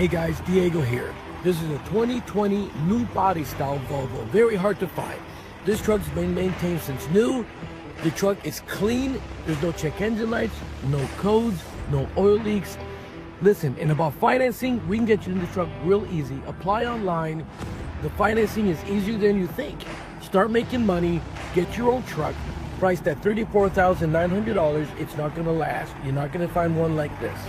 Hey guys, Diego here. This is a 2020 new body style Volvo. Very hard to find. This truck's been maintained since new. The truck is clean. There's no check engine lights, no codes, no oil leaks. Listen, and about financing, we can get you in the truck real easy. Apply online. The financing is easier than you think. Start making money, get your own truck, priced at $34,900. It's not gonna last. You're not gonna find one like this.